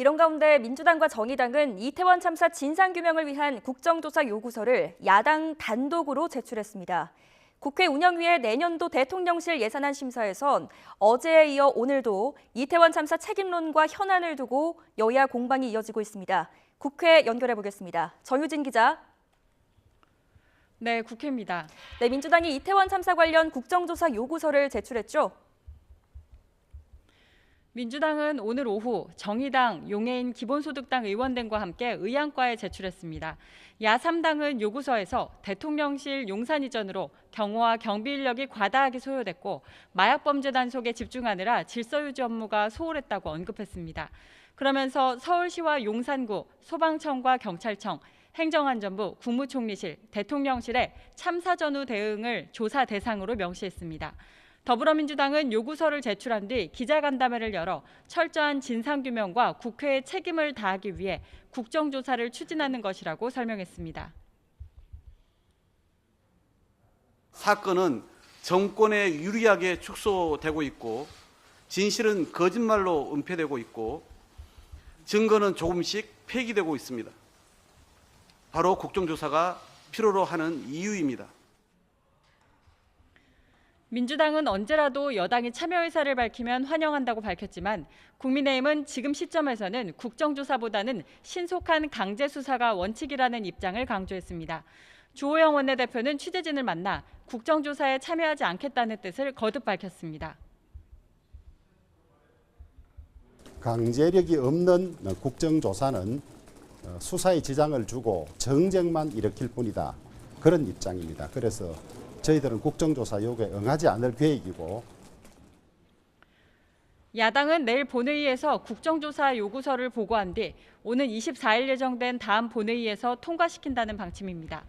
이런 가운데 민주당과 정의당은 이태원 참사 진상규명을 위한 국정조사 요구서를 야당 단독으로 제출했습니다. 국회 운영위의 내년도 대통령실 예산안 심사에선 어제에 이어 오늘도 이태원 참사 책임론과 현안을 두고 여야 공방이 이어지고 있습니다. 국회 연결해 보겠습니다. 정유진 기자. 네, 국회입니다. 네, 민주당이 이태원 참사 관련 국정조사 요구서를 제출했죠. 민주당은 오늘 오후 정의당, 용해인 기본소득당 의원 등과 함께 의안과에 제출했습니다. 야3당은 요구서에서 대통령실 용산 이전으로 경호와 경비 인력이 과다하게 소요됐고 마약범죄 단속에 집중하느라 질서유지 업무가 소홀했다고 언급했습니다. 그러면서 서울시와 용산구, 소방청과 경찰청, 행정안전부, 국무총리실, 대통령실의 참사 전후 대응을 조사 대상으로 명시했습니다. 더불어민주당은 요구서를 제출한 뒤 기자간담회를 열어 철저한 진상규명과 국회의 책임을 다하기 위해 국정조사를 추진하는 것이라고 설명했습니다. 사건은 정권에 유리하게 축소되고 있고 진실은 거짓말로 은폐되고 있고 증거는 조금씩 폐기되고 있습니다. 바로 국정조사가 필요로 하는 이유입니다. 민주당은 언제라도 여당이 참여 의사를 밝히면 환영한다고 밝혔지만 국민의힘은 지금 시점에서는 국정조사보다는 신속한 강제 수사가 원칙이라는 입장을 강조했습니다. 주호영 원내대표는 취재진을 만나 국정조사에 참여하지 않겠다는 뜻을 거듭 밝혔습니다. 강제력이 없는 국정조사는 수사에 지장을 주고 정쟁만 일으킬 뿐이다. 그런 입장입니다. 그래서 저희들은 국정조사 요구에 응하지 않을 계획이고. 야당은 내일 본회의에서 국정조사 요구서를 보고한 뒤 오는 24일 예정된 다음 본회의에서 통과시킨다는 방침입니다.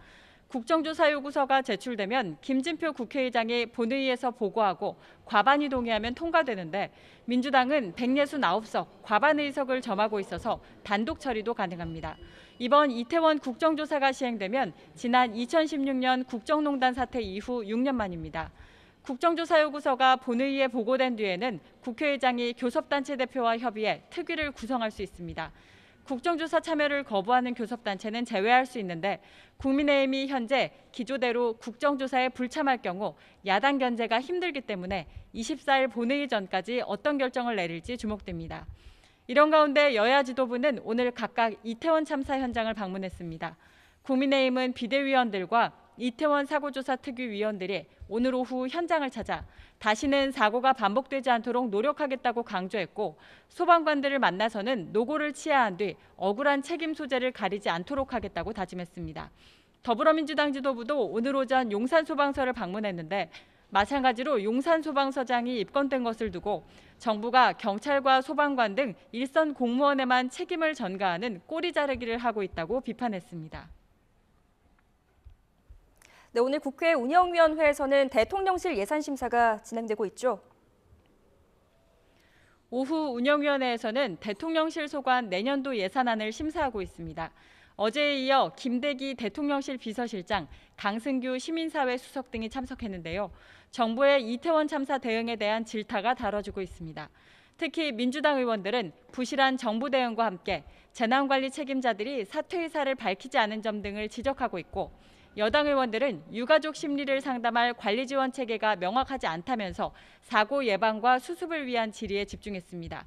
국정조사 요구서가 제출되면 김진표 국회의장이 본회의에서 보고하고 과반이 동의하면 통과되는데 민주당은 169석 과반 의석을 점하고 있어서 단독 처리도 가능합니다. 이번 이태원 국정조사가 시행되면 지난 2016년 국정농단 사태 이후 6년 만입니다. 국정조사 요구서가 본회의에 보고된 뒤에는 국회의장이 교섭단체 대표와 협의해 특위를 구성할 수 있습니다. 국정조사 참여를 거부하는 교섭단체는 제외할 수 있는데 국민의힘이 현재 기조대로 국정조사에 불참할 경우 야당 견제가 힘들기 때문에 24일 본회의 전까지 어떤 결정을 내릴지 주목됩니다. 이런 가운데 여야 지도부는 오늘 각각 이태원 참사 현장을 방문했습니다. 국민의힘은 비대위원들과 이태원 사고조사 특위위원들이 오늘 오후 현장을 찾아 다시는 사고가 반복되지 않도록 노력하겠다고 강조했고 소방관들을 만나서는 노고를 치하한 뒤 억울한 책임 소재를 가리지 않도록 하겠다고 다짐했습니다. 더불어민주당 지도부도 오늘 오전 용산소방서를 방문했는데 마찬가지로 용산소방서장이 입건된 것을 두고 정부가 경찰과 소방관 등 일선 공무원에만 책임을 전가하는 꼬리 자르기를 하고 있다고 비판했습니다. 네, 오늘 국회 운영위원회에서는 대통령실 예산심사가 진행되고 있죠. 오후 운영위원회에서는 대통령실 소관 내년도 예산안을 심사하고 있습니다. 어제에 이어 김대기 대통령실 비서실장, 강승규 시민사회 수석 등이 참석했는데요. 정부의 이태원 참사 대응에 대한 질타가 다뤄지고 있습니다. 특히 민주당 의원들은 부실한 정부 대응과 함께 재난관리 책임자들이 사퇴 의사를 밝히지 않은 점 등을 지적하고 있고 여당 의원들은 유가족 심리를 상담할 관리 지원 체계가 명확하지 않다면서 사고 예방과 수습을 위한 질의에 집중했습니다.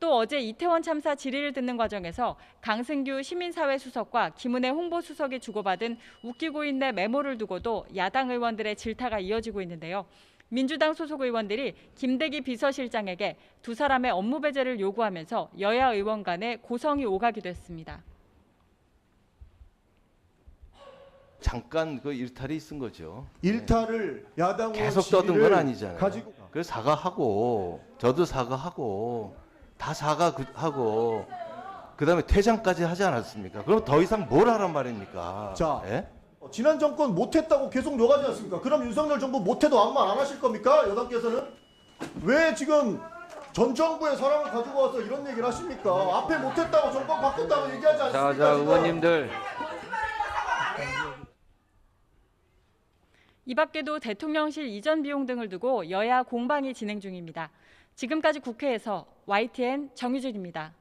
또 어제 이태원 참사 질의를 듣는 과정에서 강승규 시민사회 수석과 김은혜 홍보수석이 주고받은 웃기고 있네 메모를 두고도 야당 의원들의 질타가 이어지고 있는데요. 민주당 소속 의원들이 김대기 비서실장에게 두 사람의 업무 배제를 요구하면서 여야 의원 간의 고성이 오가기도 했습니다. 잠깐 그 일탈이 있은 거죠. 일탈을 야당 계속 떠든 건 아니잖아요. 가지고 그래서 사과하고 저도 사과하고 다 사과하고 그다음에 퇴장까지 하지 않았습니까? 그럼 더 이상 뭘 하란 말입니까? 자, 예? 지난 정권 못했다고 계속 욕하지 않습니까? 그럼 윤석열 정부 못해도 아무 말 안 하실 겁니까? 여당께서는 왜 지금 전 정부의 사람을 가지고 와서 이런 얘기를 하십니까? 앞에 못했다고 정권 바꿨다고 얘기하지 않습니까? 자, 의원님들. 이 밖에도 대통령실 이전 비용 등을 두고 여야 공방이 진행 중입니다. 지금까지 국회에서 YTN 정유진입니다.